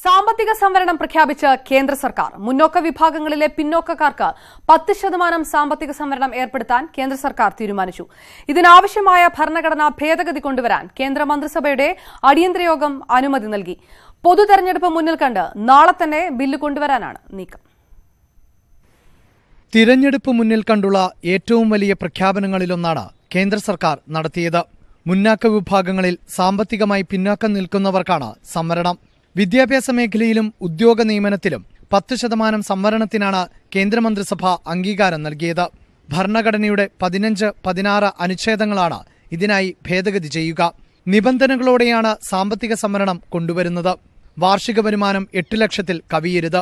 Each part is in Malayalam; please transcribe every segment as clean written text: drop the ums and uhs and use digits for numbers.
സാമ്പത്തിക സംവരണം പ്രഖ്യാപിച്ച കേന്ദ്ര സർക്കാർ മുന്നോക്ക വിഭാഗങ്ങളിലെ പിന്നോക്കക്കാർക്ക് 10% സാമ്പത്തിക സംവരണം ഏർപ്പെടുത്താൻ കേന്ദ്ര സർക്കാർ തീരുമാനിച്ചു. ഇതിനാവശ്യമായ ഭരണഘടനാ ഭേദഗതി കൊണ്ടുവരാൻ കേന്ദ്ര മന്ത്രിസഭയുടെ അടിയന്തര യോഗം അനുമതി നൽകി. പൊതു തെരഞ്ഞെടുപ്പ് മുന്നിൽ കണ്ട് നാളെ തന്നെ ബില്ല് കൊണ്ടുവരാനാണ് നീക്കം. തിരഞ്ഞെടുപ്പ് മുന്നിൽ കണ്ടുള്ള ഏറ്റവും വലിയ പ്രഖ്യാപനങ്ങളിലൊന്നാണ് കേന്ദ്ര സർക്കാർ നടത്തിയത്. മുന്നാക്ക വിഭാഗങ്ങളിൽ സാമ്പത്തികമായി പിന്നാക്കം നിൽക്കുന്നവർക്കാണ് സംവരണം. വിദ്യാഭ്യാസ മേഖലയിലും ഉദ്യോഗ നിയമനത്തിലും 10% സംവരണത്തിനാണ് കേന്ദ്രമന്ത്രിസഭ അംഗീകാരം നൽകിയത്. ഭരണഘടനയുടെ 15, 16 അനുച്ഛേദങ്ങളാണ് ഇതിനായി ഭേദഗതി ചെയ്യുക. നിബന്ധനകളോടെയാണ് സാമ്പത്തിക സംവരണം കൊണ്ടുവരുന്നത്. വാർഷിക വരുമാനം 8 ലക്ഷത്തിൽ കവിയരുത്.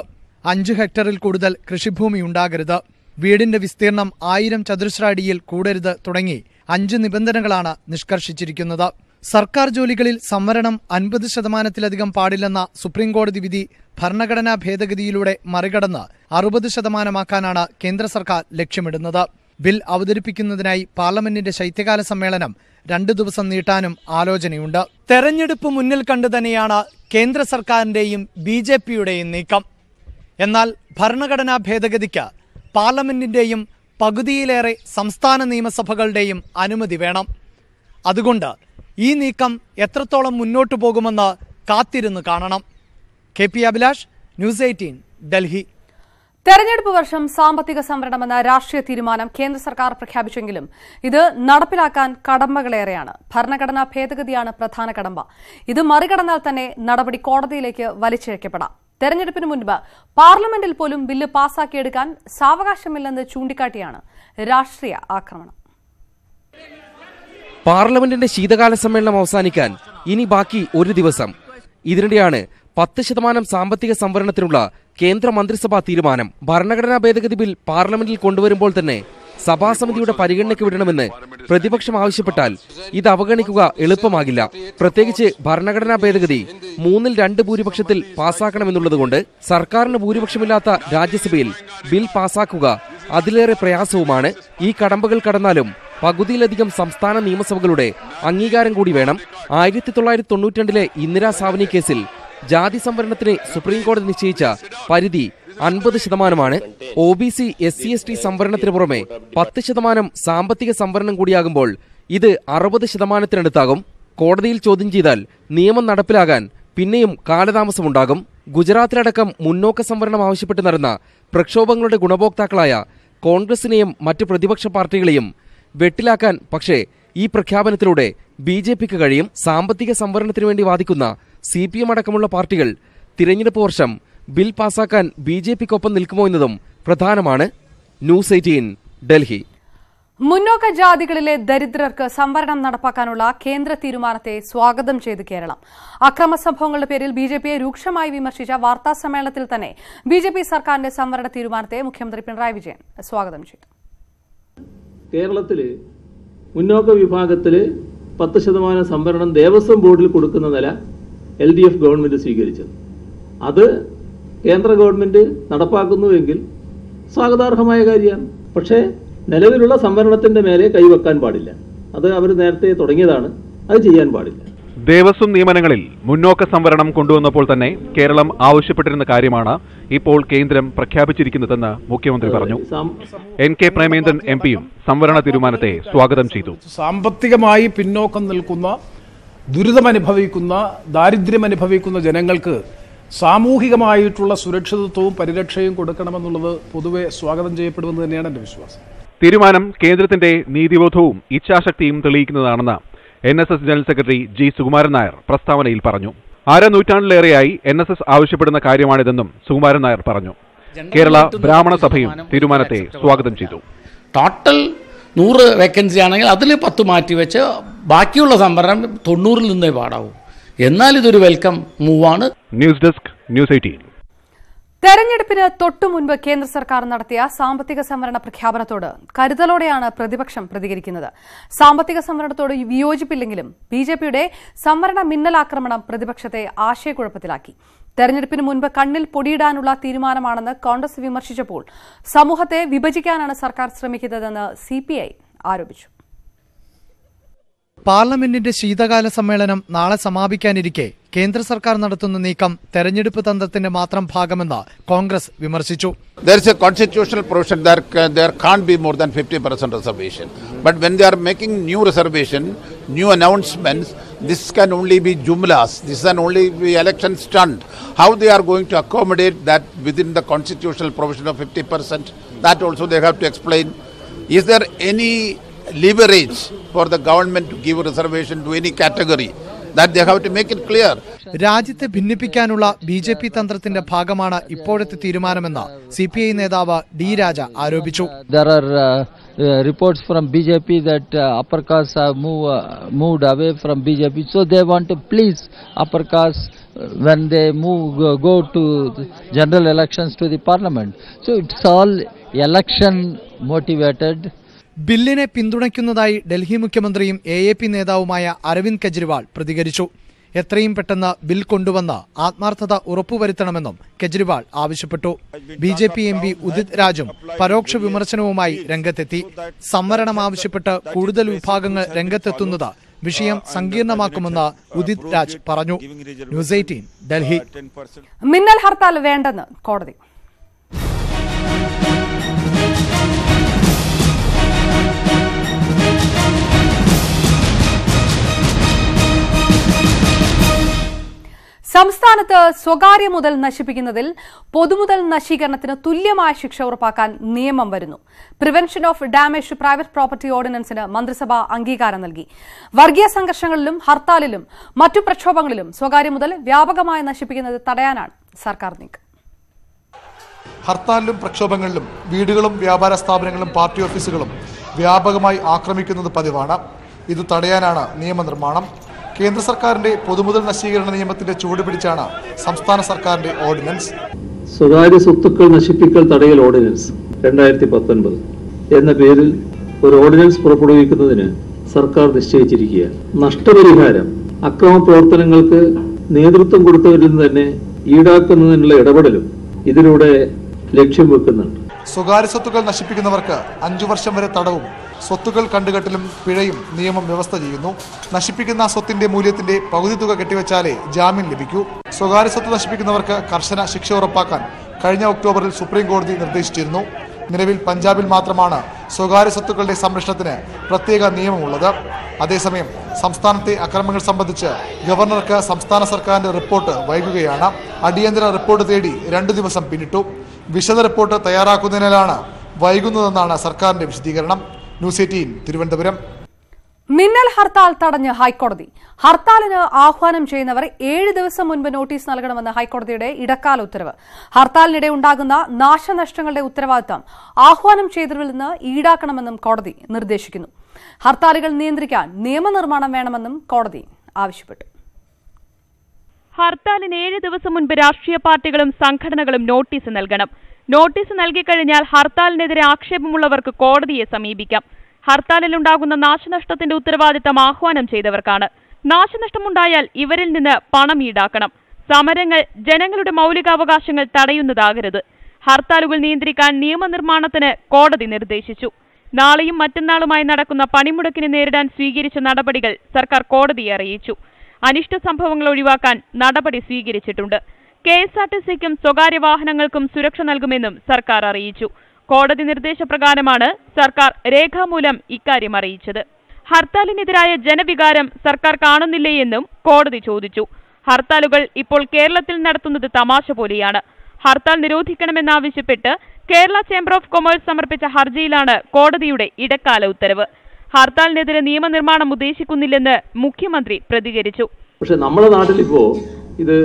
5 ഹെക്ടറിൽ കൂടുതൽ കൃഷിഭൂമി ഉണ്ടാകരുത്. വീടിന്റെ വിസ്തീർണം 1000 ചതുരശ്ര അടിയിൽ കൂടരുത് തുടങ്ങി 5 നിബന്ധനകളാണ് നിഷ്കർഷിച്ചിരിക്കുന്നത്. സർക്കാർ ജോലികളിൽ സംവരണം 50%-ലധികം പാടില്ലെന്ന സുപ്രീംകോടതി വിധി ഭരണഘടനാ ഭേദഗതിയിലൂടെ മറികടന്ന് 60%-ആക്കാനാണ് കേന്ദ്ര സർക്കാർ ലക്ഷ്യമിടുന്നത്. ബിൽ അവതരിപ്പിക്കുന്നതിനായി പാർലമെന്റിന്റെ ശൈത്യകാല സമ്മേളനം 2 ദിവസം നീട്ടാനും ആലോചനയുണ്ട്. തെരഞ്ഞെടുപ്പ് മുന്നിൽ കണ്ടു തന്നെയാണ് കേന്ദ്ര സർക്കാരിന്റെയും BJPയുടെയും നീക്കം. എന്നാൽ ഭരണഘടനാ ഭേദഗതിക്ക് പാർലമെന്റിന്റെയും പകുതിയിലേറെ സംസ്ഥാന നിയമസഭകളുടെയും അനുമതി വേണം. അതുകൊണ്ട് ഈ നീക്കം എത്രത്തോളം മുന്നോട്ടു പോകുമെന്ന് കാത്തിരുന്ന് കാണണം. KP Abhilash, news 18, Delhi. തെരഞ്ഞെടുപ്പ് വർഷം സാമ്പത്തിക സംവരണമെന്ന രാഷ്ട്രീയ തീരുമാനം കേന്ദ്ര സർക്കാർ പ്രഖ്യാപിച്ചെങ്കിലും ഇത് നടപ്പിലാക്കാൻ കടമ്പകളേറെയാണ്. ഭരണഘടനാ ഭേദഗതിയാണ് പ്രധാന കടമ്പ. ഇത് മറികടന്നാൽ തന്നെ നടപടി കോടതിയിലേക്ക് വലിച്ചിഴക്കപ്പെടാം. തെരഞ്ഞെടുപ്പിന് മുൻപ് പാർലമെന്റിൽ പോലും ബില്ല് പാസാക്കിയെടുക്കാൻ സാവകാശമില്ലെന്ന് ചൂണ്ടിക്കാട്ടിയാണ് രാഷ്ട്രീയ ആക്രമണം. പാർലമെന്റിന്റെ ശീതകാല സമ്മേളനം അവസാനിക്കാൻ ഇനി ബാക്കി ഒരു ദിവസം. ഇതിനിടെയാണ് 10% സാമ്പത്തിക സംവരണത്തിനുള്ള കേന്ദ്ര മന്ത്രിസഭാ തീരുമാനം. ഭരണഘടനാ ഭേദഗതി ബിൽ പാർലമെന്റിൽ കൊണ്ടുവരുമ്പോൾ തന്നെ സഭാസമിതിയുടെ പരിഗണനയ്ക്ക് വിടണമെന്ന് പ്രതിപക്ഷം ആവശ്യപ്പെട്ടാൽ ഇത് അവഗണിക്കുക എളുപ്പമാകില്ല. പ്രത്യേകിച്ച് ഭരണഘടനാ ഭേദഗതി 2/3 ഭൂരിപക്ഷത്തിൽ പാസാക്കണമെന്നുള്ളതുകൊണ്ട് സർക്കാരിന് ഭൂരിപക്ഷമില്ലാത്ത രാജ്യസഭയിൽ ബിൽ പാസാക്കുക അതിലേറെ പ്രയാസവുമാണ്. ഈ കടമ്പകൾ കടന്നാലും പകുതിയിലധികം സംസ്ഥാന നിയമസഭകളുടെ അംഗീകാരം കൂടി വേണം. 1992 ഇന്ദിരാ സാവ്നി കേസിൽ ജാതി സംവരണത്തിന് സുപ്രീംകോടതി നിശ്ചയിച്ച പരിധി 50%. OBC, SC/ST സംവരണത്തിന് പുറമെ 10% സാമ്പത്തിക സംവരണം കൂടിയാകുമ്പോൾ ഇത് 60%-നടുത്താകും. കോടതിയിൽ ചോദ്യം ചെയ്താൽ നിയമം നടപ്പിലാകാൻ പിന്നെയും കാലതാമസമുണ്ടാകും. ഗുജറാത്തിലടക്കം മുന്നോക്ക സംവരണം ആവശ്യപ്പെട്ട് നടന്ന പ്രക്ഷോഭങ്ങളുടെ ഗുണഭോക്താക്കളായ കോൺഗ്രസിനെയും മറ്റ് പ്രതിപക്ഷ പാർട്ടികളെയും വെട്ടിലാക്കാൻ പക്ഷേ ഈ പ്രഖ്യാപനത്തിലൂടെ BJPക്ക് കഴിയും. സാമ്പത്തിക സംവരണത്തിനു വേണ്ടി വാദിക്കുന്ന CPM അടക്കമുള്ള പാർട്ടികൾ തിരഞ്ഞെടുപ്പ് വർഷം ബിൽ പാസാക്കാൻ BJPക്കൊപ്പം നിൽക്കുമോ എന്നതും പ്രധാനമാണ്. ന്യൂസ് 18, ഡൽഹി. മുന്നോക്ക ജാതികളിലെ ദരിദ്രർക്ക് സംവരണം നടപ്പാക്കാനുള്ള കേന്ദ്ര തീരുമാനത്തെ സ്വാഗതം ചെയ്ത് കേരളം. അക്രമ സംഭവങ്ങളുടെ പേരിൽ BJPയെ രൂക്ഷമായി വിമർശിച്ച വാർത്താ സമ്മേളനത്തിൽ തന്നെ BJP സർക്കാരിന്റെ സംവരണ തീരുമാനത്തെ മുഖ്യമന്ത്രി പിണറായി വിജയൻ സ്വാഗതം ചെയ്തു. കേരളത്തിൽ മുന്നോക്ക വിഭാഗത്തിൽ 10% സംവരണം ദേവസ്വം ബോർഡിൽ കൊടുക്കുന്ന നില LDF ഗവൺമെന്റ് സ്വീകരിച്ചത്. അത് കേന്ദ്ര ഗവൺമെന്റ് നടപ്പാക്കുന്നുവെങ്കിൽ സ്വാഗതാർഹമായ കാര്യമാണ്. പക്ഷേ നിലവിലുള്ള സംവരണത്തിന്റെ മേലെ കൈവെക്കാൻ പാടില്ല. അത് അവർ നേരത്തെ തുടങ്ങിയതാണ്, അത് ചെയ്യാൻ പാടില്ല. ദേവസ്വം നിയമനങ്ങളിൽ മുന്നോക്ക സംവരണം കൊണ്ടുവന്നപ്പോൾ തന്നെ കേരളം ആവശ്യപ്പെട്ടിരുന്ന കാര്യമാണ് ഇപ്പോൾ കേന്ദ്രം പ്രഖ്യാപിച്ചിരിക്കുന്നതെന്ന് മുഖ്യമന്ത്രി പറഞ്ഞു. NK പ്രേമേന്ദ്രൻ MPയും സംവരണ തീരുമാനത്തെ സ്വാഗതം ചെയ്തു. സാമ്പത്തികമായി പിന്നോക്കം നിൽക്കുന്ന, ദുരിതമനുഭവിക്കുന്ന, ദാരിദ്ര്യമനുഭവിക്കുന്ന ജനങ്ങൾക്ക് സാമൂഹികമായിട്ടുള്ള സുരക്ഷിതത്വവും പരിരക്ഷയും കൊടുക്കണമെന്നുള്ളത് പൊതുവെ സ്വാഗതം ചെയ്യപ്പെടുമെന്ന് തന്നെയാണ് എന്റെ വിശ്വാസം. തീരുമാനം കേന്ദ്രത്തിന്റെ നീതിബോധവും ഇച്ഛാശക്തിയും തെളിയിക്കുന്നതാണെന്ന് NSS general secretary G. Sukumaran Nair പ്രസ്താവനയിൽ പറഞ്ഞു. 1/2 നൂറ്റാണ്ടിലേറെയായി NSS ആവശ്യപ്പെടുന്ന കാര്യമാണിതെന്നും സുകുമാരൻ നായർ പറഞ്ഞു. കേരള ബ്രാഹ്മണ സഭയും തീരുമാനത്തെ സ്വാഗതം ചെയ്തു. ടോട്ടൽ 100 വേക്കൻസി ആണെങ്കിൽ അതിൽ 10 മാറ്റിവെച്ച് ബാക്കിയുള്ള സംവരണം 90-ൽ നിന്നേ പാടാവൂ. എന്നാൽ ഇതൊരു വെൽക്കം മൂവാണ്. News desk, news 18. തെരഞ്ഞെടുപ്പിന് തൊട്ടുമുൻപ് കേന്ദ്ര സർക്കാർ നടത്തിയ സാമ്പത്തിക സംവരണ പ്രഖ്യാപനത്തോട് കരുതലോടെയാണ് പ്രതിപക്ഷം പ്രതികരിക്കുന്നത്. സാമ്പത്തിക സംവരണത്തോട് വിയോജിപ്പില്ലെങ്കിലും BJPയുടെ സംവരണ മിന്നലാക്രമണം പ്രതിപക്ഷത്തെ ആശയക്കുഴപ്പത്തിലാക്കി. തെരഞ്ഞെടുപ്പിന് മുൻപ് കണ്ണിൽ പൊടിയിടാനുള്ള തീരുമാനമാണെന്ന് കോൺഗ്രസ് വിമർശിച്ചപ്പോൾ സമൂഹത്തെ വിഭജിക്കാനാണ് സർക്കാർ ശ്രമിക്കുന്നതെന്ന് CPI ആരോപിച്ചു. പാർലമെന്റിന്റെ ശീതകാല സമ്മേളനം നാളെ സമാപിക്കാനിരിക്കെ കേന്ദ്ര സർക്കാർ നടത്തുന്ന നീക്കം തെരഞ്ഞെടുപ്പ് തന്ത്രത്തിന്റെ മാത്രം ഭാഗമെന്ന് കോൺഗ്രസ് വിമർശിച്ചു. There is a constitutional provision that there can't be more than 50% reservation. But when they are making new reservation, new announcements, this can only be jumlas. This can only be election stunt. How they are going to accommodate that within the constitutional provision of 50%? That also they have to explain. Is there any leverage for the government to give a reservation to any category? That they have to make it clear. രാജ്യത്തെ ഭിന്നിപ്പിക്കാനുള്ള ബിജെപി തന്ത്രത്തിന്റെ ഭാഗമാണ് ഇപ്പോഴത്തെ തീരുമാനമെന്ന് സിപിഐ നേതാവ് ഡി രാജ ആരോപിച്ചു. There are reports from BJP that upper castes have moved away from BJP, so they want to please upper castes when they go to general elections to the parliament. So it's all election motivated. ബില്ലിനെ പിന്തുണയ്ക്കുന്നതായി ഡൽഹി മുഖ്യമന്ത്രിയും AAP നേതാവുമായ അരവിന്ദ് കെജ്രിവാൾ പ്രതികരിച്ചു. എത്രയും പെട്ടെന്ന് ബിൽ കൊണ്ടുവന്ന് ആത്മാർത്ഥത ഉറപ്പുവരുത്തണമെന്നും കെജ്രിവാൾ ആവശ്യപ്പെട്ടു. BJP MP ഉദിത് രാജും പരോക്ഷ വിമർശനവുമായി രംഗത്തെത്തി. സംവരണം ആവശ്യപ്പെട്ട് കൂടുതൽ വിഭാഗങ്ങൾ രംഗത്തെത്തുന്നത് വിഷയം സങ്കീർണമാക്കുമെന്ന് ഉദിത് രാജ് പറഞ്ഞു. ന്യൂസ് 18 ഡൽഹി. മിന്നൽ ഹർത്താൽ വേണ്ടെന്ന് കോടതി. സംസ്ഥാനത്ത് സ്വകാര്യ മുതൽ നശിപ്പിക്കുന്നതിൽ പൊതുമുതൽ നശീകരണത്തിന് തുല്യമായ ശിക്ഷ ഉറപ്പാക്കാൻ നിയമം വരുന്നു. Prevention of damage to private property ഓർഡിനൻസിന് മന്ത്രിസഭ അംഗീകാരം നൽകി. വർഗീയ സംഘർഷങ്ങളിലും ഹർത്താലിലും മറ്റു പ്രക്ഷോഭങ്ങളിലും സ്വകാര്യ മുതൽ വ്യാപകമായി നശിപ്പിക്കുന്നത് തടയാനാണ് സർക്കാർ നീക്കം. ഹർത്താലിലും പ്രക്ഷോഭങ്ങളിലും വീടുകളും വ്യാപാര സ്ഥാപനങ്ങളും പാർട്ടി ഓഫീസുകളും വ്യാപകമായി ആക്രമിക്കുന്നത് പതിവാണ്. ഇത് തടയാനാണ് നിയമനിർമ്മാണം. കേന്ദ്ര സർക്കാരിന്റെ പൊതുമുതൽ നശീകരണ നിയമത്തിന്റെ ചുവട് പിടിച്ചാണ് സംസ്ഥാന സർക്കാരിന്റെ ഓർഡിനൻസ്. സ്വകാര്യ സ്വത്തുക്കൾ നശിപ്പിക്കൽ തടയൽ ഓർഡിനൻസ് 2019 എന്ന പേരിൽ ഒരു ഓർഡിനൻസ് പുറപ്പെടുവിക്കുന്നതിന് സർക്കാർ നിശ്ചയിച്ചിരിക്കുകയാണ്. നഷ്ടപരിഹാരം അക്രമ പ്രവർത്തനങ്ങൾക്ക് നേതൃത്വം കൊടുത്തവരിൽ നിന്ന് തന്നെ ഈടാക്കുന്നതിനുള്ള ഇടപെടലും ഇതിലൂടെ ലക്ഷ്യം വെക്കുന്നുണ്ട്. സ്വകാര്യ സ്വത്തുക്കൾ നശിപ്പിക്കുന്നവർക്ക് 5 വർഷം വരെ തടവും സ്വത്തുക്കൾ കണ്ടുകെട്ടലും പിഴയും നിയമം വ്യവസ്ഥ ചെയ്യുന്നു. നശിപ്പിക്കുന്ന സ്വത്തിന്റെ മൂല്യത്തിന്റെ പകുതി തുക കെട്ടിവെച്ചാലേ ജാമ്യം ലഭിക്കൂ. സ്വകാര്യ സ്വത്ത് നശിപ്പിക്കുന്നവർക്ക് കർശന ശിക്ഷ ഉറപ്പാക്കാൻ കഴിഞ്ഞ ഒക്ടോബറിൽ സുപ്രീം കോടതി നിർദ്ദേശിച്ചിരുന്നു. നിലവിൽ പഞ്ചാബിൽ മാത്രമാണ് സ്വകാര്യ സ്വത്തുക്കളുടെ സംരക്ഷണത്തിന് പ്രത്യേക നിയമമുള്ളത്. അതേസമയം സംസ്ഥാനത്തെ അക്രമങ്ങൾ സംബന്ധിച്ച് ഗവർണർക്ക് സംസ്ഥാന സർക്കാരിന്റെ റിപ്പോർട്ട് വൈകുകയാണ്. അടിയന്തര റിപ്പോർട്ട് തേടി 2 ദിവസം പിന്നിട്ടു. വിശദ റിപ്പോർട്ട് തയ്യാറാക്കുന്നതിനാലാണ് വൈകുന്നതെന്നാണ് സർക്കാരിന്റെ വിശദീകരണം. ന്യൂസ് 18 തിരുവനന്തപുരം. മിന്നൽ ഹർത്താൽ തടഞ്ഞ് ഹൈക്കോടതി. ഹർത്താലിന് ആഹ്വാനം ചെയ്യുന്നവർ 7 ദിവസം മുൻപ് നോട്ടീസ് നൽകണമെന്ന് ഹൈക്കോടതിയുടെ ഇടക്കാല ഉത്തരവ്. ഹർത്താലിനിടെ ഉണ്ടാകുന്ന നാശനഷ്ടങ്ങളുടെ ഉത്തരവാദിത്തം ആഹ്വാനം ചെയ്തവരിൽ നിന്ന് ഈടാക്കണമെന്നും കോടതി നിർദ്ദേശിക്കുന്നു. ഹർത്താലുകൾ നിയന്ത്രിക്കാൻ നിയമനിർമ്മാണം വേണമെന്നും കോടതി ആവശ്യപ്പെട്ടു. ഹർത്താലിന് 7 ദിവസം മുൻപ് രാഷ്ട്രീയ പാർട്ടികളും സംഘടനകളും നോട്ടീസ് നൽകണം. നോട്ടീസ് നൽകിക്കഴിഞ്ഞാൽ ഹർത്താലിനെതിരെ ആക്ഷേപമുള്ളവർക്ക് കോടതിയെ സമീപിക്കാം. ഹർത്താലിലുണ്ടാകുന്ന നാശനഷ്ടത്തിന്റെ ഉത്തരവാദിത്തം ആഹ്വാനം ചെയ്തവർക്കാണ്. നാശനഷ്ടമുണ്ടായാൽ ഇവരിൽ നിന്ന് പണം ഈടാക്കണം. സമരങ്ങൾ ജനങ്ങളുടെ മൗലികാവകാശങ്ങൾ തടയുന്നതാകരുത്. ഹർത്താലുകൾ നിയന്ത്രിക്കാൻ നിയമനിർമ്മാണത്തിന് കോടതി നിർദ്ദേശിച്ചു. നാളെയും മറ്റന്നാളുമായി നടക്കുന്ന പണിമുടക്കിനെ നേരിടാൻ സ്വീകരിച്ച നടപടികൾ സർക്കാർ കോടതിയെ അറിയിച്ചു. അനിഷ്ട സംഭവങ്ങൾ ഒഴിവാക്കാൻ നടപടി സ്വീകരിച്ചിട്ടുണ്ട്. KSRTCക്കും സ്വകാര്യ വാഹനങ്ങൾക്കും സുരക്ഷ നൽകുമെന്നും സർക്കാർ അറിയിച്ചു. കോടതി നിർദ്ദേശപ്രകാരമാണ് സർക്കാർ രേഖാമൂലം ഇക്കാര്യം അറിയിച്ചത്. ഹർത്താലിനെതിരായ ജനവികാരം സർക്കാർ കാണുന്നില്ലേയെന്നും കോടതി ചോദിച്ചു. ഹർത്താലുകൾ ഇപ്പോൾ കേരളത്തിൽ നടത്തുന്നത് തമാശ പോലെയാണ്. ഹർത്താൽ നിരോധിക്കണമെന്നാവശ്യപ്പെട്ട് കേരള ചേംബർ ഓഫ് കൊമേഴ്സ് സമർപ്പിച്ച ഹർജിയിലാണ് കോടതിയുടെ ഇടക്കാല ഉത്തരവ്. ഹർത്താലിനെതിരെ നിയമനിർമ്മാണം ഉദ്ദേശിക്കുന്നില്ലെന്ന് മുഖ്യമന്ത്രി പ്രതികരിച്ചു. പക്ഷെ നമ്മുടെ നാട്ടിൽ ഇപ്പോ ഇത്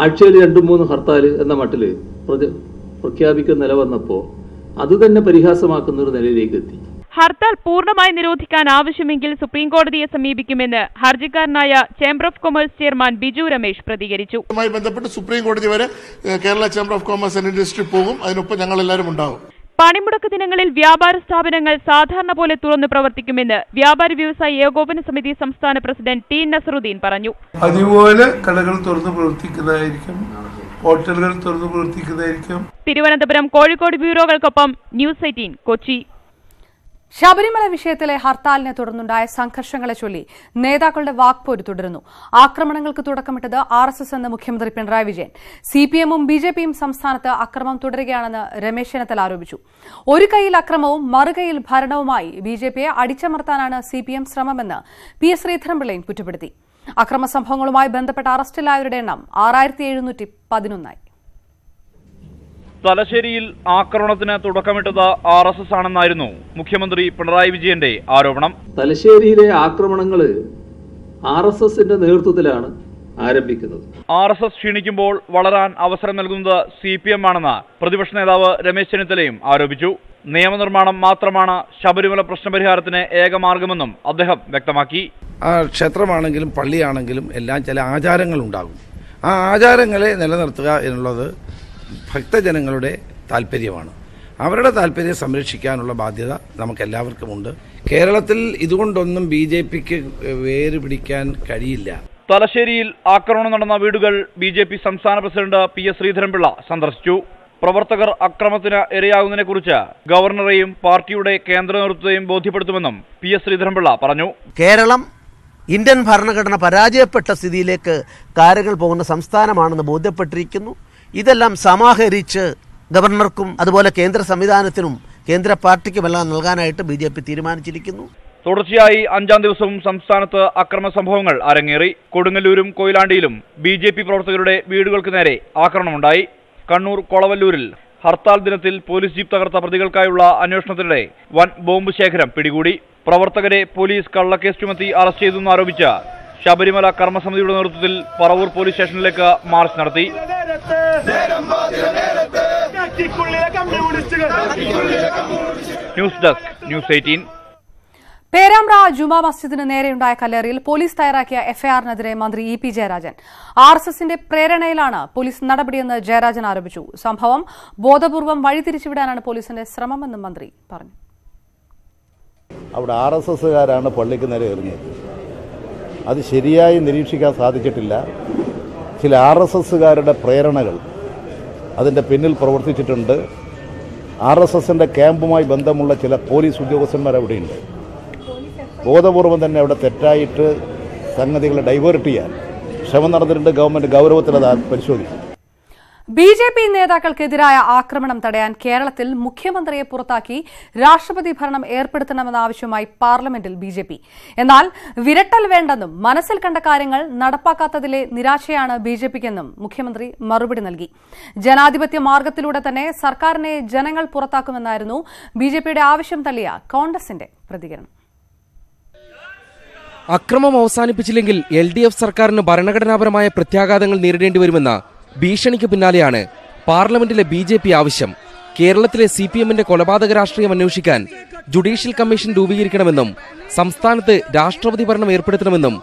ആഴ്ചയിൽ 2-3 ഹർത്താൽ എന്ന മട്ടില് പ്രഖ്യാപിക്കുന്ന നില വന്നപ്പോ അത് തന്നെ പരിഹാസമാക്കുന്ന ഒരു നിലയിലേക്ക് എത്തി. ഹർത്താൽ പൂർണ്ണമായി നിരോധിക്കാൻ ആവശ്യമെങ്കിൽ സുപ്രീം കോടതിയെ സമീപിക്കുമെന്ന് ഹർജിക്കാരനായ chamber of commerce chairman Biju Ramesh പ്രതികരിച്ചു. ഇതുമായി ബന്ധപ്പെട്ട് സുപ്രീം കോടതി വരെ Kerala chamber of commerce and industry പോകും. അതിനൊപ്പം ഞങ്ങൾ എല്ലാവരും ഉണ്ടാവും. പണിമുടക്ക് ദിനങ്ങളിൽ വ്യാപാര സ്ഥാപനങ്ങൾ സാധാരണ പോലെ തുറന്നു പ്രവർത്തിക്കുമെന്ന് വ്യാപാരി വ്യവസായ ഏകോപന സമിതി സംസ്ഥാന പ്രസിഡന്റ് ടി നസറുദ്ദീൻ പറഞ്ഞു. അതുപോലെ കടകൾ തുറന്നു പ്രവർത്തിക്കുന്നതായിരിക്കും, ഹോട്ടലുകൾ തുറന്നു പ്രവർത്തിക്കുന്നതായിരിക്കും. തിരുവനന്തപുരം, കോഴിക്കോട് ബ്യൂറോകൾക്കൊപ്പം ന്യൂസ് 18 കൊച്ചി. ശബരിമല വിഷയത്തിലെ ഹർത്താലിനെ തുടർന്നുണ്ടായ സംഘർഷങ്ങളെ ചൊല്ലി നേതാക്കളുടെ വാക്പോര് തുടരുന്നു. ആക്രമണങ്ങൾക്ക് തുടക്കമിട്ടത് RSS എന്ന് മുഖ്യമന്ത്രി പിണറായി വിജയൻ. CPM-ഉം BJP-യും സംസ്ഥാനത്ത് അക്രമം തുടരുകയാണെന്ന് രമേശ് ചെന്നിത്തല ആരോപിച്ചു. ഒരു കൈയിൽ അക്രമവും മറുകൈയിൽ ഭരണവുമായി BJP-യെ അടിച്ചമർത്താനാണ് CPM ശ്രമമെന്ന് PS ശ്രീധരൻപിള്ളയും കുറ്റപ്പെടുത്തി. അക്രമ സംഭവങ്ങളുമായി ബന്ധപ്പെട്ട അറസ്റ്റിലായവരുടെ എണ്ണം 6711. തലശ്ശേരിയിൽ ആക്രമണത്തിന് തുടക്കമിട്ടത് RSS ആണെന്നായിരുന്നു മുഖ്യമന്ത്രി പിണറായി വിജയന്റെ ആരോപണം. തലശ്ശേരിയിലെ ആക്രമണങ്ങൾ RSSന്റെ നേതൃത്വത്തിലാണ് ആരംഭിക്കുന്നത്. RSS ക്ഷീണിക്കുമ്പോൾ വളരാൻ അവസരം നൽകുന്നത് CPM ആണെന്ന് പ്രതിപക്ഷ നേതാവ് രമേശ് ചെന്നിത്തലയും ആരോപിച്ചു. നിയമനിർമ്മാണം മാത്രമാണ് ശബരിമല പ്രശ്നപരിഹാരത്തിന് ഏകമാർഗമെന്നും അദ്ദേഹം വ്യക്തമാക്കി. ആ ക്ഷേത്രമാണെങ്കിലും പള്ളിയാണെങ്കിലും എല്ലാം ചില ആചാരങ്ങൾ ഉണ്ടാകും. ആ ആചാരങ്ങളെ നിലനിർത്തുക എന്നുള്ളത് ഭക്തജനങ്ങളുടെ താല്പര്യമാണ്. അവരുടെ താല്പര്യം സംരക്ഷിക്കാനുള്ള ബാധ്യത നമുക്കെല്ലാവർക്കുമുണ്ട്. കേരളത്തിൽ ഇതുകൊണ്ടൊന്നും BJPക്ക് വേര് പിടിക്കാൻ കഴിയില്ല. തലശ്ശേരിയിൽ ആക്രമണം നടന്ന വീടുകൾ BJP സംസ്ഥാന പ്രസിഡന്റ് PS ശ്രീധരൻപിള്ള സന്ദർശിച്ചു. പ്രവർത്തകർ അക്രമത്തിന് ഇരയാകുന്നതിനെക്കുറിച്ച് ഗവർണറെയും പാർട്ടിയുടെ കേന്ദ്ര നേതൃത്വത്തെയും ബോധ്യപ്പെടുത്തുമെന്നും PS ശ്രീധരൻപിള്ള പറഞ്ഞു. കേരളം ഇന്ത്യൻ ഭരണഘടന പരാജയപ്പെട്ട സ്ഥിതിയിലേക്ക് കാര്യങ്ങൾ പോകുന്ന സംസ്ഥാനമാണെന്ന് ബോധ്യപ്പെട്ടിരിക്കുന്നു. ഇതെല്ലാം സമാഹരിച്ച് ഗവർണർക്കും അതുപോലെ കേന്ദ്ര സംവിധാനത്തിനും കേന്ദ്ര പാർട്ടിക്കുമെല്ലാം നൽകാനായിട്ട് BJP തീരുമാനിച്ചിരിക്കുന്നു. തുടർച്ചയായി 5-ാം ദിവസവും സംസ്ഥാനത്ത് അക്രമ സംഭവങ്ങൾ അരങ്ങേറി. കൊടുങ്ങല്ലൂരും കൊയിലാണ്ടിയിലും BJP പ്രവർത്തകരുടെ വീടുകൾക്ക് നേരെ ആക്രമണമുണ്ടായി. കണ്ണൂർ കൊളവല്ലൂരിൽ ഹർത്താൽ ദിനത്തിൽ പോലീസ് ജീപ്പ് തകർത്ത പ്രതികൾക്കായുള്ള അന്വേഷണത്തിനിടെ വൻ ബോംബ് ശേഖരം പിടികൂടി. പ്രവർത്തകരെ പോലീസ് കള്ളക്കേസ് ചുമത്തി അറസ്റ്റ് ചെയ്തെന്നാരോപിച്ച് ശബരിമല കർമ്മസമിതിയുടെ നേതൃത്വത്തിൽ പറവൂർ പോലീസ് സ്റ്റേഷനിലേക്ക് മാർച്ച് നടത്തി. News desk news 18. പേരാമ്പ്ര ജുമാ മസ്ജിദിന് നേരെയുണ്ടായ കല്ലേറിയിൽ പോലീസ് തയ്യാറാക്കിയ FIR-നെതിരെ മന്ത്രി EP ജയരാജൻ. RSSന്റെ പ്രേരണയിലാണ് പോലീസ് നടപടിയെന്ന് ജയരാജൻ ആരോപിച്ചു. സംഭവം ബോധപൂർവം വഴിതിരിച്ചുവിടാനാണ് പോലീസിന്റെ ശ്രമമെന്നും മന്ത്രി പറഞ്ഞു. അവിടെ RSSകാരാണ് പള്ളിക്ക് നേരെ എറിഞ്ഞത്. അത് ശരിയായി നിരീക്ഷിക്കാൻ സാധിച്ചിട്ടില്ല. ചില RSSകാരുടെ പ്രേരണകൾ അതിൻ്റെ പിന്നിൽ പ്രവർത്തിച്ചിട്ടുണ്ട്. RSSന്റെ ക്യാമ്പുമായി ബന്ധമുള്ള ചില പോലീസ് ഉദ്യോഗസ്ഥന്മാർ അവിടെയുണ്ട്. ബോധപൂർവം തന്നെ അവിടെ തെറ്റായിട്ട് സംഗതികളെ ഡൈവേർട്ട് ചെയ്യാൻ ശ്രമം നടന്നിട്ടുണ്ട്. ഗവൺമെന്റ് ഗൗരവത്തിൽ അത് പരിശോധിക്കും. BJP നേതാക്കൾക്കെതിരായ ആക്രമണം തടയാൻ കേരളത്തിൽ മുഖ്യമന്ത്രിയെ പുറത്താക്കി രാഷ്ട്രപതി ഭരണം ഏർപ്പെടുത്തണമെന്ന ആവശ്യവുമായി പാർലമെന്റിൽ BJP. എന്നാൽ വിരട്ടൽ വേണ്ടെന്നും മനസ്സിൽ കണ്ട കാര്യങ്ങൾ നടപ്പാക്കാത്തതിലെ നിരാശയാണ് BJPക്കെന്നും മുഖ്യമന്ത്രി മറുപടി നൽകി. ജനാധിപത്യ മാർഗത്തിലൂടെ തന്നെ സർക്കാരിനെ ജനങ്ങൾ പുറത്താക്കുമെന്നായിരുന്നു BJPയുടെ ആവശ്യം തള്ളിയ കോൺഗ്രസിന്റെ പ്രതികരണം. അക്രമം അവസാനിപ്പിച്ചില്ലെങ്കിൽ LDF സർക്കാരിന് ഭരണഘടനാപരമായ പ്രത്യാഘാതങ്ങൾ നേരിടേണ്ടി വരുമെന്ന ഭീഷണിക്ക് പിന്നാലെയാണ് പാർലമെന്റിലെ BJP ആവശ്യം. കേരളത്തിലെ CPM-ന്റെ കൊലപാതക രാഷ്ട്രീയം അന്വേഷിക്കാൻ ജുഡീഷ്യൽ കമ്മീഷൻ രൂപീകരിക്കണമെന്നും സംസ്ഥാനത്ത് രാഷ്ട്രപതി ഭരണം ഏർപ്പെടുത്തണമെന്നും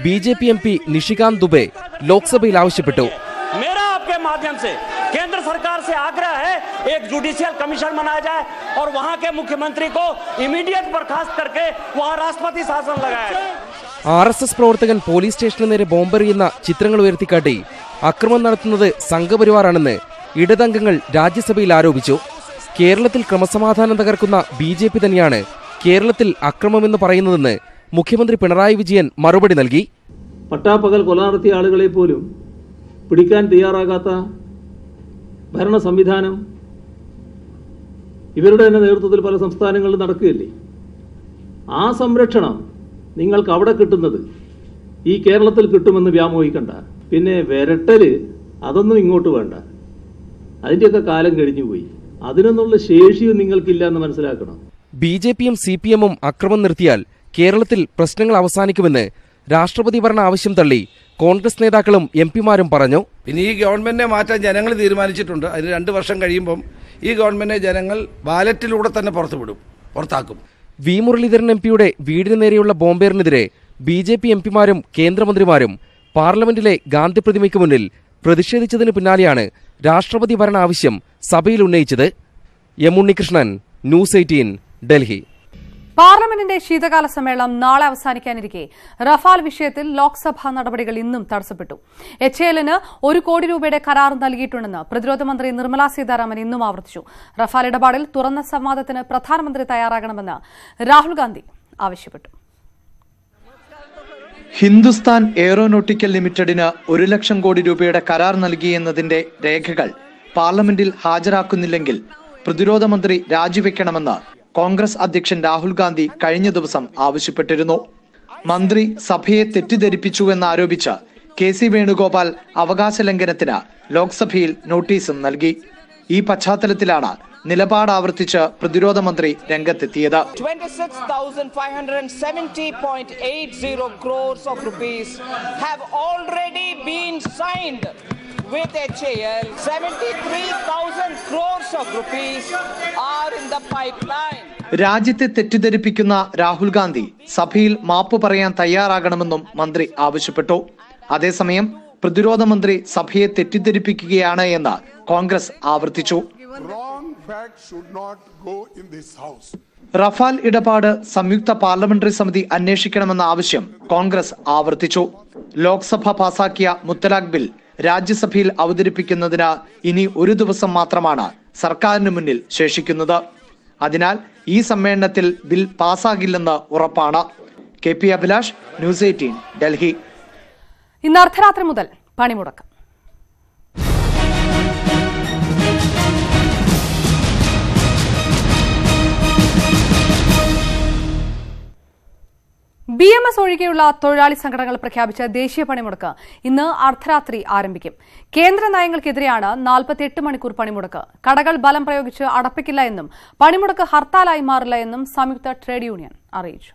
BJP MP നിഷികാന്ത് ദുബെ ലോക്സഭയിൽ ആവശ്യപ്പെട്ടു. माध्यम से केंद्र सरकार से आग्रह है एक जुडिशियल कमीशन बनाया जाए और वहां के मुख्यमंत्री को इमीडिएट बर्खास्त करके वहां राष्ट्रपति शासन लगाया जाए. RSS പ്രവർത്തകൻ പോലീസ് സ്റ്റേഷന് നേരെ ബോംബെറിയുന്ന ചിത്രങ്ങൾ ഉയർത്തിക്കാട്ടി അക്രമം നടത്തുന്നത് സംഘപരിവാറാണെന്ന് ഇടതംഗങ്ങൾ രാജ്യസഭയിൽ ആരോപിച്ചു. കേരളത്തിൽ ക്രമസമാധാനം തകർക്കുന്ന BJP തന്നെയാണ് കേരളത്തിൽ അക്രമമെന്ന് പറയുന്നതെന്ന് മുഖ്യമന്ത്രി പിണറായി വിജയൻ മറുപടി നൽകി. പട്ടാപ്പകൽ കൊല നടത്തിയ ആളുകളെ പോലും പിടിക്കാൻ തയ്യാറാകാത്ത ഭരണ സംവിധാനം ഇവരുടെ തന്നെ നേതൃത്വത്തിൽ പല സംസ്ഥാനങ്ങളിലും നടക്കുകയല്ലേ. ആ സംരക്ഷണം നിങ്ങൾക്ക് അവിടെ കിട്ടുന്നത് ഈ കേരളത്തിൽ കിട്ടുമെന്ന് വ്യാമോഹിക്കണ്ട. പിന്നെ വിരട്ടല് അതൊന്നും ഇങ്ങോട്ട് വേണ്ട. അതിൻ്റെയൊക്കെ കാലം കഴിഞ്ഞുപോയി. അതിനൊന്നുള്ള ശേഷിയും നിങ്ങൾക്കില്ല എന്ന് മനസ്സിലാക്കണം. BJP-യും CPM-ഉം അക്രമം നിർത്തിയാൽ കേരളത്തിൽ പ്രശ്നങ്ങൾ അവസാനിക്കുമെന്ന് രാഷ്ട്രപതി ഭരണ ആവശ്യം തള്ളി കോൺഗ്രസ് നേതാക്കളും MP-മാരും പറഞ്ഞു. പിന്നെ ഈ ഗവൺമെന്റിനെ മാറ്റാൻ ജനങ്ങൾ തീരുമാനിച്ചിട്ടുണ്ട്. അതിന് 2 വർഷം കഴിയുമ്പം ഈ ഗവൺമെന്റിനെ ജനങ്ങൾ ബാലറ്റിലൂടെ തന്നെ പുറത്താക്കും. V. മുരളീധരൻ MP-യുടെ വീടിന് നേരെയുള്ള ബോംബേറിനെതിരെ BJP MP-മാരും കേന്ദ്രമന്ത്രിമാരും പാർലമെന്റിലെ ഗാന്ധി പ്രതിമയ്ക്ക് മുന്നിൽ പ്രതിഷേധിച്ചതിന് പിന്നാലെയാണ് രാഷ്ട്രപതി ഭരണ ആവശ്യം സഭയിൽ ഉന്നയിച്ചത്. എം. ഉണ്ണികൃഷ്ണൻ, ന്യൂസ് 18, ഡൽഹി. പാർലമെന്റിന്റെ ശീതകാല സമ്മേളനം നാളെ അവസാനിക്കാനിരിക്കെ റഫാൽ വിഷയത്തിൽ ലോക്സഭാ നടപടികൾ ഇന്നും തടസ്സപ്പെട്ടു. HAL-ന് 1 കോടി രൂപയുടെ കരാർ നൽകിയിട്ടുണ്ടെന്ന് പ്രതിരോധ മന്ത്രി നിർമ്മലാ സീതാരാമൻ ഇന്നും ആവർത്തിച്ചു. റഫാൽ ഇടപാടിൽ തുറന്ന സംവാദത്തിന് പ്രധാനമന്ത്രി തയ്യാറാകണമെന്ന് രാഹുൽ ഗാന്ധി ആവശ്യപ്പെട്ടു. ഹിന്ദുസ്ഥാൻ എയ്റോനോട്ടിക്കൽ ലിമിറ്റഡിന് 1 ലക്ഷം കോടി രൂപയുടെ കരാർ നൽകിയെന്നതിന്റെ രേഖകൾ പാർലമെന്റിൽ ഹാജരാക്കുന്നില്ലെങ്കിൽ പ്രതിരോധ മന്ത്രി രാജിവെക്കണമെന്ന് കോൺഗ്രസ് അധ്യക്ഷൻ രാഹുൽ ഗാന്ധി കഴിഞ്ഞ ദിവസം ആവശ്യപ്പെട്ടിരുന്നു. മന്ത്രി സഭയെ തെറ്റിദ്ധരിപ്പിച്ചുവെന്നാരോപിച്ച് KC വേണുഗോപാൽ അവകാശ ലംഘനത്തിന് ലോക്സഭയിൽ നോട്ടീസും നൽകി. ഈ പശ്ചാത്തലത്തിലാണ് നിലപാട് ആവർത്തിച്ച് പ്രതിരോധ മന്ത്രി രംഗത്തെത്തിയത്. 26,570.80 crores of rupees have already been signed with HAL. 73,000 crores of rupees are in the pipeline. രാജ്യത്തെ തെറ്റിദ്ധരിപ്പിക്കുന്ന രാഹുൽ ഗാന്ധി സഭയിൽ മാപ്പ് പറയാൻ തയ്യാറാകണമെന്നും മന്ത്രി ആവശ്യപ്പെട്ടു. അതേസമയം പ്രതിരോധ മന്ത്രി സഭയെ തെറ്റിദ്ധരിപ്പിക്കുകയാണ് എന്ന് കോൺഗ്രസ് ആവർത്തിച്ചു. റഫാൽ ഇടപാട് സംയുക്ത പാർലമെന്ററി സമിതി അന്വേഷിക്കണമെന്ന ആവശ്യം കോൺഗ്രസ് ആവർത്തിച്ചു. ലോക്സഭ പാസാക്കിയ മുത്തലാഖ് ബിൽ രാജ്യസഭയിൽ അവതരിപ്പിക്കുന്നതിന് ഇനി 1 ദിവസം മാത്രമാണ് സർക്കാരിന് മുന്നിൽ ശേഷിക്കുന്നത്. അതിനാൽ ഈ സമ്മേളനത്തിൽ ബിൽ പാസാകില്ലെന്ന് ഉറപ്പാണ്. KP Abhilash, news 18, Delhi. ഇന്ന് അർദ്ധരാത്രി മുതൽ പണിമുടക്ക്. BMS ഒഴികെയുള്ള തൊഴിലാളി സംഘടനകൾ പ്രഖ്യാപിച്ച ദേശീയ പണിമുടക്ക് ഇന്ന് അർദ്ധരാത്രി ആരംഭിക്കും. കേന്ദ്ര നയങ്ങൾക്കെതിരെയാണ് 48 മണിക്കൂർ പണിമുടക്ക്. കടകൾ ബലം പ്രയോഗിച്ച് അടപ്പിക്കില്ല എന്നും പണിമുടക്ക് ഹർത്താലായി മാറില്ല എന്നും സംയുക്ത ട്രേഡ് യൂണിയൻ അറിയിച്ചു.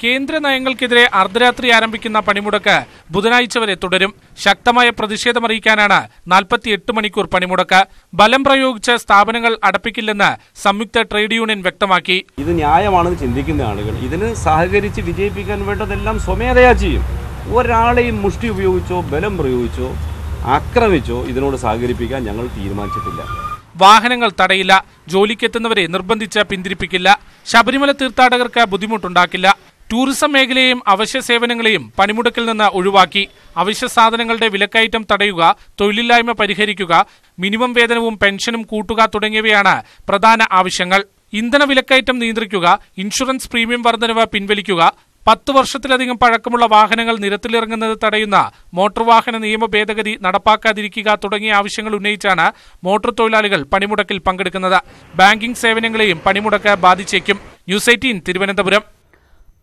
കേന്ദ്ര നയങ്ങൾക്കെതിരെ അർദ്ധരാത്രി ആരംഭിക്കുന്ന പണിമുടക്ക് ബുധനാഴ്ച വരെ തുടരും. ശക്തമായ പ്രതിഷേധമറിയിക്കാനാണ് 48 മണിക്കൂർ പണിമുടക്ക്. ബലം പ്രയോഗിച്ച് സ്ഥാപനങ്ങൾ അടപ്പിക്കില്ലെന്ന് സംയുക്ത ട്രേഡ് യൂണിയൻ വ്യക്തമാക്കി. ഇത് ന്യായമാണെന്ന് ചിന്തിക്കുന്ന ആളുകൾ ഇതിന് സഹകരിച്ച് വിജയിപ്പിക്കാൻ വേണ്ടതെല്ലാം സ്വമേധയാ ചെയ്യും. ഒരാളെയും മുഷ്ടി ഉപയോഗിച്ചോ ബലം പ്രയോഗിച്ചോ ആക്രമിച്ചോ ഇതിനോട് സഹകരിപ്പിക്കാൻ ഞങ്ങൾ തീരുമാനിച്ചിട്ടില്ല. വാഹനങ്ങൾ തടയില്ല. ജോലിക്കെത്തുന്നവരെ നിർബന്ധിച്ച് പിന്തിരിപ്പിക്കില്ല. ശബരിമല തീർത്ഥാടകർക്ക് ബുദ്ധിമുട്ടുണ്ടാക്കില്ല. ടൂറിസം മേഖലയെയും അവശ്യ സേവനങ്ങളെയും പണിമുടക്കിൽ നിന്ന് ഒഴിവാക്കി. അവശ്യ സാധനങ്ങളുടെ വിലക്കയറ്റം തടയുക, തൊഴിലില്ലായ്മ പരിഹരിക്കുക, മിനിമം വേതനവും പെൻഷനും കൂട്ടുക തുടങ്ങിയവയാണ് പ്രധാന ആവശ്യങ്ങൾ. ഇന്ധന വിലക്കയറ്റം നിയന്ത്രിക്കുക, ഇൻഷുറൻസ് പ്രീമിയം വർധനവ് പിൻവലിക്കുക, 10 വർഷത്തിലധികം പഴക്കമുള്ള വാഹനങ്ങൾ നിരത്തിലിറങ്ങുന്നത് തടയുന്ന മോട്ടോർ വാഹന നിയമ ഭേദഗതി നടപ്പാക്കാതിരിക്കുക തുടങ്ങിയ ആവശ്യങ്ങൾ ഉന്നയിച്ചാണ് മോട്ടോർ തൊഴിലാളികൾ പണിമുടക്കിൽ പങ്കെടുക്കുന്നത്. ബാങ്കിംഗ് സേവനങ്ങളെയും പണിമുടക്ക് ബാധിച്ചേക്കും. ന്യൂസ് 18 തിരുവനന്തപുരം.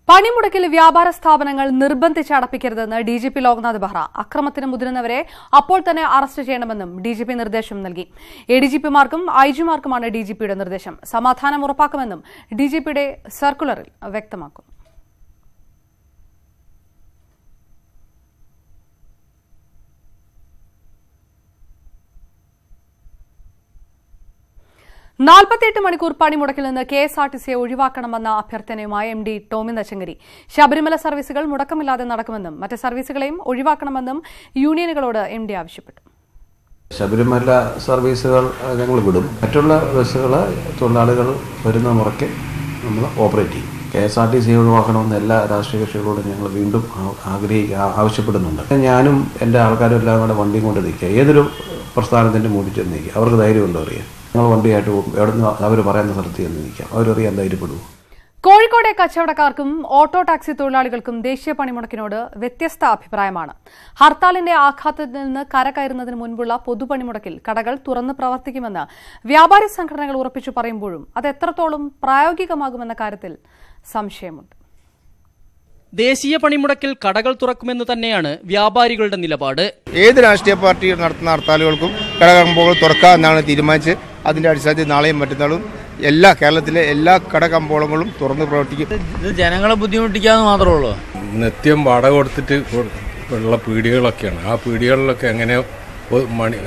പണിമുടക്കിൽ വ്യാപാര സ്ഥാപനങ്ങൾ നിർബന്ധിച്ച് അടപ്പിക്കരുതെന്ന് DGP ലോക്നാഥ് ബെഹ്റ. അക്രമത്തിന് മുതിരുന്നവരെ അപ്പോൾ തന്നെ അറസ്റ്റ് ചെയ്യണമെന്നും DGP നിർദ്ദേശം നൽകി. ADGP-മാർക്കും IG-മാർക്കുമാണ് DGPയുടെ നിർദ്ദേശം. സമാധാനം ഉറപ്പാക്കുമെന്നും DGPയുടെ സർക്കുലറിൽ വ്യക്തമാക്കുന്നു. നാൽപ്പത്തിയെട്ട് മണിക്കൂർ പണിമുടക്കിൽ നിന്ന് KSRTCയെ ഒഴിവാക്കണമെന്ന അഭ്യർത്ഥനയുമായി MD ടോമി നച്ചങ്കരി. ശബരിമല സർവീസുകൾ മുടക്കമില്ലാതെ നടക്കുമെന്നും മറ്റ് സർവീസുകളെയും ഒഴിവാക്കണമെന്നും യൂണിയനുകളോട് MD ആവശ്യപ്പെട്ടു. ശബരിമല സർവീസുകൾ ഞങ്ങൾ വിടും. മറ്റുള്ള ബസ്സുകൾ തൊഴിലാളികൾ വരുന്ന മുറയ്ക്ക് നമ്മൾ ഓപ്പറേറ്റ് ചെയ്യും. KSRTC ഒഴിവാക്കണമെന്ന് എല്ലാ രാഷ്ട്രീയ കക്ഷികളോടും ഞങ്ങൾ വീണ്ടും ആവശ്യപ്പെടുന്നുണ്ട്. ഞാനും എൻ്റെ ആൾക്കാരും എല്ലാം കൂടെ വണ്ടിയും കൊണ്ട് നിൽക്കുക. ഏതൊരു പ്രസ്ഥാനത്തിൻ്റെ മുന്നിൽ ചെന്ന് നിൽക്കുക. അവർക്ക് ധൈര്യമുണ്ടോ അറിയാം. ഞങ്ങൾ വണ്ടിയായിട്ട് പോകും. എവിടെ നിന്ന് അവർ പറയുന്ന സ്ഥലത്ത് ചെന്ന് നിൽക്കാം. അവരറിയാൻ ധൈര്യപ്പെടുമോ? കോഴിക്കോട്ടെ കച്ചവടക്കാർക്കും ഓട്ടോ ടാക്സി തൊഴിലാളികൾക്കും ദേശീയ പണിമുടക്കിനോട് വ്യത്യസ്ത അഭിപ്രായമാണ്. ഹർത്താലിന്റെ ആഘാതത്തിൽ നിന്ന് കരകയറുന്നതിന് മുൻപുള്ള പൊതുപണിമുടക്കിൽ കടകൾ തുറന്ന് പ്രവർത്തിക്കുമെന്ന് വ്യാപാരി സംഘടനകൾ ഉറപ്പിച്ചു പറയുമ്പോഴും അത് എത്രത്തോളം പ്രായോഗികമാകുമെന്ന കാര്യത്തിൽ സംശയമുണ്ട്. ദേശീയ പണിമുടക്കിൽ കടകൾ തുറക്കുമെന്ന് തന്നെയാണ് വ്യാപാരികളുടെ നിലപാട്. ഏത് രാഷ്ട്രീയ പാർട്ടി നടത്തുന്ന ഹർത്താലുകൾക്കും കടകമ്പോകൾ തുറക്കാമെന്നാണ് തീരുമാനിച്ച് അതിന്റെ അടിസ്ഥാനത്തിൽ നാളെയും മറ്റന്നാളും കേരളത്തിലെ എല്ലാ കടകമ്പോളങ്ങളും തുറന്ന് പ്രവർത്തിക്കും. ഇത് ജനങ്ങളെ ബുദ്ധിമുട്ടിക്കാന്ന് മാത്രമേ ഉള്ളൂ. നിത്യം വാടക കൊടുത്തിട്ട് ഉള്ള പീടികകളൊക്കെയാണ്. ആ പീടികകളിലൊക്കെ എങ്ങനെ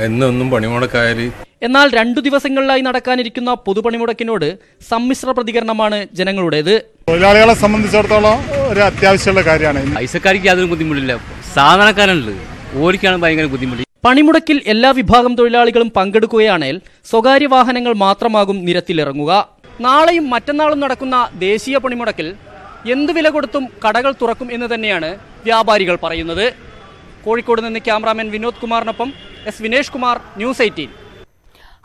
എന്നും പണിമുടക്കായാൽ. എന്നാൽ 2 ദിവസങ്ങളിലായി നടക്കാനിരിക്കുന്ന പൊതുപണിമുടക്കിനോട് സമ്മിശ്ര പ്രതികരണമാണ് ജനങ്ങളുടേത്. തൊഴിലാളികളെ സംബന്ധിച്ചിടത്തോളം ഒരു അത്യാവശ്യമുള്ള കാര്യമാണ്. പൈസക്കാർക്ക് യാതൊരു ബുദ്ധിമുട്ടില്ല. സാധാരണക്കാരുള്ളത് ഓടിക്കാണ് ഭയങ്കര ബുദ്ധിമുട്ട്. പണിമുടക്കിൽ എല്ലാ വിഭാഗം തൊഴിലാളികളും പങ്കെടുക്കുകയാണെങ്കിൽ സ്വകാര്യ വാഹനങ്ങൾ മാത്രമാകും നിരത്തിലിറങ്ങുക. നാളെയും മറ്റന്നാളും നടക്കുന്ന ദേശീയ പണിമുടക്കിൽ എന്ത് വില കൊടുത്തും കടകൾ തുറക്കും എന്ന് തന്നെയാണ് വ്യാപാരികൾ പറയുന്നത്. കോഴിക്കോട് നിന്ന് ക്യാമറാമാൻ വിനോദ് കുമാറിനൊപ്പം എസ് വിനേഷ് കുമാർ, ന്യൂസ് 18.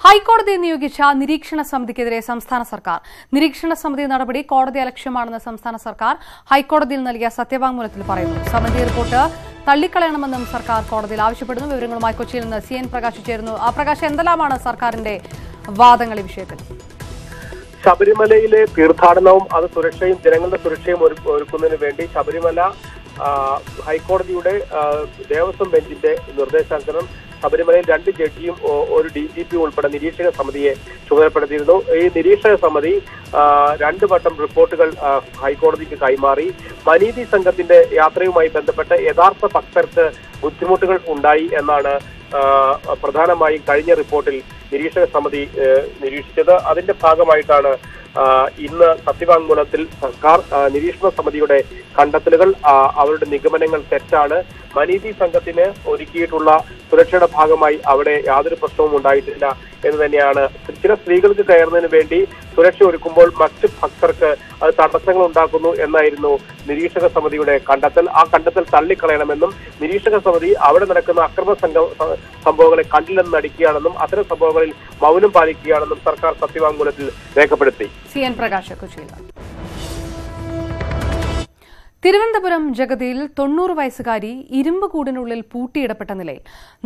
ഹൈക്കോടതി നിയോഗിച്ച നിരീക്ഷണ സമിതിക്കെതിരെ സംസ്ഥാന സർക്കാർ. നിരീക്ഷണ സമിതി നടപടി കോടതി അലക്ഷ്യമാണെന്ന് സംസ്ഥാന സർക്കാർ ഹൈക്കോടതിയിൽ നൽകിയ സത്യവാങ്മൂലത്തിൽ പറയുന്നു. സമിതി റിപ്പോർട്ട് തള്ളിക്കളയണമെന്നും സർക്കാർ കോടതിയിൽ ആവശ്യപ്പെടുന്നു. വിവരങ്ങളുമായി കൊച്ചിയിൽ നിന്ന് CN പ്രകാശ് ചേരുന്നു. ആ പ്രകാശ്, എന്തെല്ലാമാണ് സർക്കാരിന്റെ വാദങ്ങൾ ഈ വിഷയത്തിൽ? ശബരിമലയിലെ തീർത്ഥാടനവും അത് സുരക്ഷയും ജനങ്ങളുടെ സുരക്ഷയും ഒരുക്കുന്നതിന് വേണ്ടി ശബരിമല ഹൈക്കോടതിയുടെ ദേവസ്വം ബെഞ്ചിന്റെ നിർദ്ദേശാനുസരണം ശബരിമലയിൽ 2 ജഡ്ജിയും ഒരു DGP ഉൾപ്പെടെ നിരീക്ഷക സമിതിയെ ചുമതലപ്പെടുത്തിയിരുന്നു. ഈ നിരീക്ഷക സമിതി 2 വട്ടം റിപ്പോർട്ടുകൾ ഹൈക്കോടതിക്ക് കൈമാറി. മനീതി സംഘത്തിന്റെ യാത്രയുമായി ബന്ധപ്പെട്ട് യഥാർത്ഥ ഭക്തർക്ക് ബുദ്ധിമുട്ടുകൾ ഉണ്ടായി എന്നാണ് പ്രധാനമായും കഴിഞ്ഞ റിപ്പോർട്ടിൽ നിരീക്ഷക സമിതി നിരീക്ഷിച്ചത്. അതിന്റെ ഭാഗമായിട്ടാണ് ഇന്ന് സത്യവാങ്മൂലത്തിൽ സർക്കാർ നിരീക്ഷണ സമിതിയുടെ കണ്ടെത്തലുകൾ, അവരുടെ നിഗമനങ്ങൾ തെറ്റാണ്, മനീതി സംഘത്തിന് ഒരുക്കിയിട്ടുള്ള സുരക്ഷയുടെ ഭാഗമായി അവിടെ യാതൊരു പ്രശ്നവും ഉണ്ടായിട്ടില്ല എന്ന് തന്നെയാണ്. ചില സ്ത്രീകൾക്ക് കയറുന്നതിന് വേണ്ടി സുരക്ഷ ഒരുക്കുമ്പോൾ മറ്റ് ഭക്തർക്ക് അത് തടസ്സങ്ങൾ ഉണ്ടാക്കുന്നു എന്നായിരുന്നു നിരീക്ഷക സമിതിയുടെ കണ്ടെത്തൽ. ആ കണ്ടെത്തൽ തള്ളിക്കളയണമെന്നും നിരീക്ഷക സമിതി അവിടെ നടക്കുന്ന അക്രമ സംഭവങ്ങളെ കണ്ടില്ലെന്ന് നടിക്കുകയാണെന്നും അത്തരം സംഭവങ്ങളിൽ മൗനം പാലിക്കുകയാണെന്നും സർക്കാർ സത്യവാങ്മൂലത്തിൽ രേഖപ്പെടുത്തി. CN പ്രകാശ്, കൊച്ചിയിൽ. തിരുവനന്തപുരം ജഗതിയിൽ 90 വയസ്സുകാരി ഇരുമ്പ് കൂടിനുള്ളിൽ പൂട്ടിയിടപ്പെട്ട നിലയിൽ.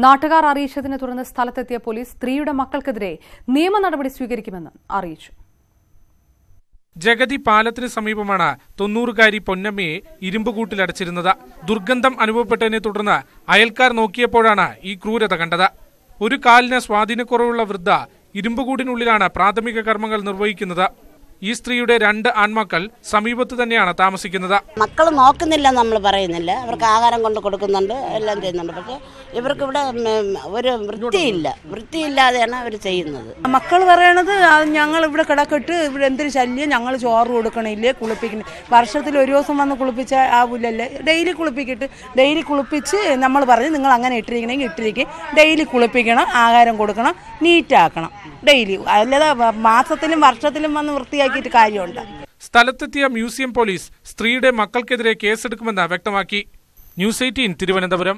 നാട്ടുകാർ അറിയിച്ചതിനെ തുടർന്ന് സ്ഥലത്തെത്തിയ പോലീസ് സ്ത്രീയുടെ മക്കൾക്കെതിരെ നിയമ നടപടി സ്വീകരിക്കുമെന്ന് അറിയിച്ചു. ജഗതി പാലത്തിന് സമീപമാണ് 90-കാരി പൊന്നമ്മയെ ഇരുമ്പുകൂട്ടിലടച്ചിരുന്നത്. ദുർഗന്ധം അനുഭവപ്പെട്ടതിനെ തുടർന്ന് അയൽക്കാർ നോക്കിയപ്പോഴാണ് ഈ ക്രൂരത കണ്ടത്. ഒരു കാലിന് സ്വാധീനക്കുറവുള്ള വൃദ്ധ ഇരുമ്പുകൂടിനുള്ളിലാണ് പ്രാഥമിക കർമ്മങ്ങൾ നിർവഹിക്കുന്നത്. ഈ സ്ത്രീയുടെ 2 ആൺമക്കൾ സമീപത്ത് തന്നെയാണ് താമസിക്കുന്നത്. മക്കൾ നോക്കുന്നില്ല, നമ്മൾ പറയുന്നില്ല, അവർക്ക് ആഹാരം കൊണ്ട് കൊടുക്കുന്നുണ്ട്, എല്ലാം ചെയ്യുന്നുണ്ട്. പക്ഷെ ഇവർക്ക് ഇവിടെ ഒരു വൃത്തിയില്ലാതെയാണ് അവർ ചെയ്യുന്നത്. മക്കൾ പറയണത് ഞങ്ങൾ ഇവിടെ കിടക്കിട്ട് ഇവിടെ എന്തൊരു ശല്യം, ഞങ്ങൾ ചോറ് കൊടുക്കണില്ലേ, കുളിപ്പിക്കണേ, വർഷത്തിൽ ഒരു ദിവസം വന്ന് കുളിപ്പിച്ച ആവില്ലല്ലേ, ഡെയിലി കുളിപ്പിച്ച് നമ്മൾ പറഞ്ഞ് നിങ്ങൾ അങ്ങനെ ഇട്ടിരിക്കണമെങ്കിൽ ഇട്ടിരിക്കും, ഡെയിലി കുളിപ്പിക്കണം, ആഹാരം കൊടുക്കണം, നീറ്റാക്കണം ഡെയിലി, അല്ലാതെ മാസത്തിലും വർഷത്തിലും വന്ന് വൃത്തിയാക്കിയിട്ട് കാര്യമുണ്ട്. സ്ഥലത്തെത്തിയ മ്യൂസിയം പോലീസ് സ്ത്രീയുടെ മക്കൾക്കെതിരെ കേസെടുക്കുമെന്ന് വ്യക്തമാക്കി. ന്യൂസ് 18 തിരുവനന്തപുരം.